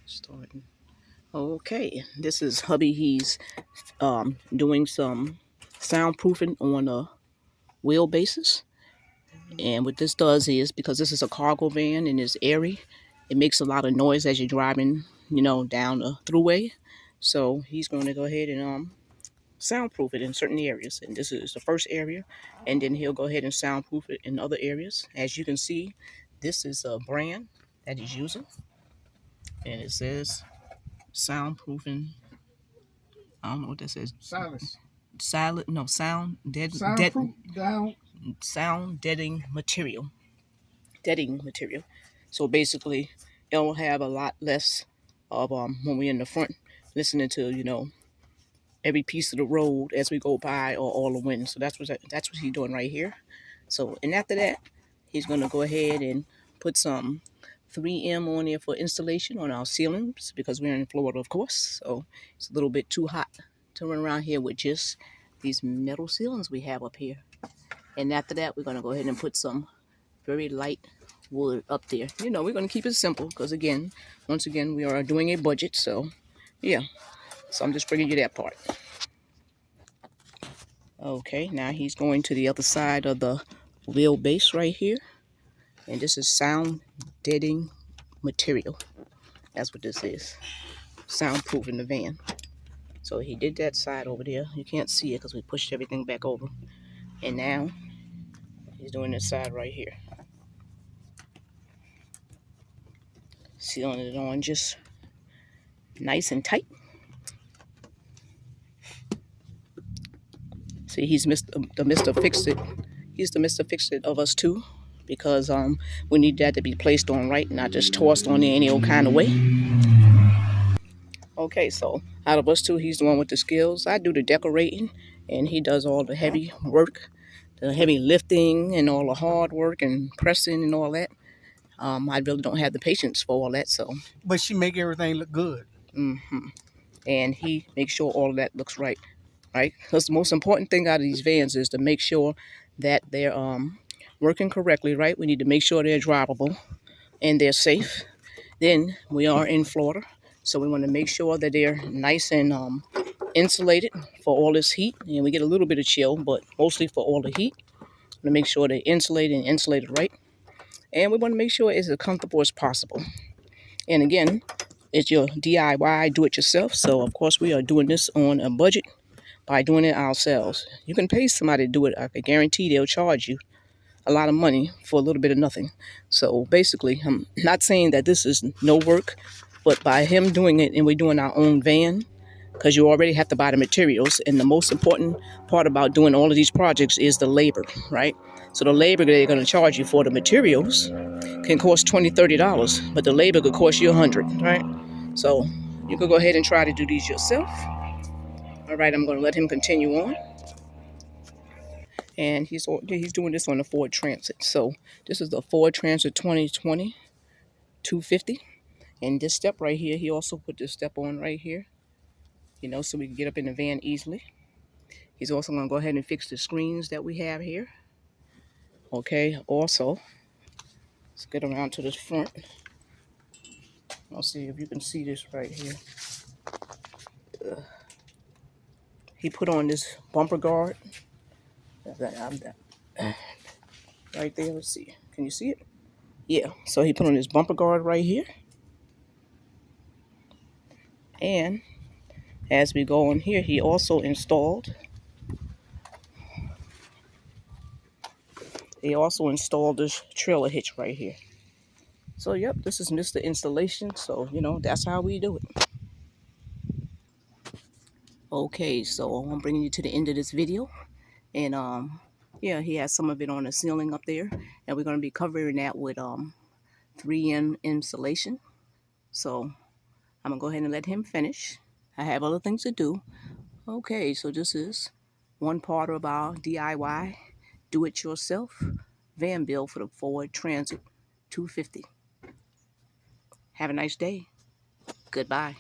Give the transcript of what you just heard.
Starting. Okay, this is hubby. He's doing some soundproofing on a wheelbasis. And what this does is, because this is a cargo van and it's airy, it makes a lot of noise as you're driving, down the throughway. So he's going to go ahead and soundproof it in certain areas. And this is the first area. And then he'll go ahead and soundproof it in other areas. As you can see, this is a brand that he's using. And it says soundproofing. I don't know what that says. Silence. Silent, no, sound deadening material. Deadening material. So basically, it'll have a lot less of when we're in the front listening to every piece of the road as we go by or all the wind. So that's what he's doing right here. So and after that, he's gonna go ahead and put some 3M on there for installation on our ceilings because we're in Florida, of course. So it's a little bit too hot to run around here with just these metal ceilings we have up here. And after that, we're gonna go ahead and put some very light wood up there. We're gonna keep it simple because once again, we are doing a budget. So yeah. So I'm just bringing you that part. Okay, now he's going to the other side of the wheelbase right here. And this is sound deadening material. That's what this is. Soundproofing the van. So he did that side over there. You can't see it because we pushed everything back over. And now he's doing this side right here. Sealing it on just nice and tight. See, he's the Mr. Fix-It. He's the Mr. Fix-It of us too. Because we need that to be placed on right, not just tossed on there any old kind of way. Okay, so out of us two, he's the one with the skills. I do the decorating, and he does all the heavy work, the heavy lifting, and all the hard work and pressing and all that. I really don't have the patience for all that, so. But she make everything look good. And he makes sure all of that looks right, right? Because the most important thing out of these vans is to make sure that they're working correctly, right? We need to make sure they're drivable and they're safe. Then we are in Florida, so we want to make sure that they're nice and insulated for all this heat. And we get a little bit of chill, but mostly for all the heat. To make sure they're insulated right. And we want to make sure it's as comfortable as possible. And again, it's your DIY, do it yourself. So of course we are doing this on a budget by doing it ourselves. You can pay somebody to do it. I can guarantee they'll charge you a lot of money for a little bit of nothing. So basically, I'm not saying that this is no work, but by him doing it and we're doing our own van, because you already have to buy the materials. And the most important part about doing all of these projects is the labor, right? So the labor they're going to charge you for the materials can cost $20, $30, but the labor could cost you $100, right? So you could go ahead and try to do these yourself. All right, I'm going to let him continue on. And he's doing this on the Ford Transit. So this is the Ford Transit 2020 250. And this step right here, he also put this step on right here, so we can get up in the van easily. He's also going to go ahead and fix the screens that we have here. Okay, also, let's get around to this front. I'll see if you can see this right here. He put on this bumper guard. Right there, let's see. Can you see it? Yeah, so he put on this bumper guard right here. And as we go on here, he also installed this trailer hitch right here. So yep, this is Mr. Installation. So that's how we do it. Okay, so I'm bringing you to the end of this video. And yeah, he has some of it on the ceiling up there, and we're going to be covering that with 3M insulation. So I'm gonna go ahead and let him finish. I have other things to do. Okay, so this is one part of our DIY, do-it-yourself van build for the Ford Transit 250. Have a nice day. Goodbye.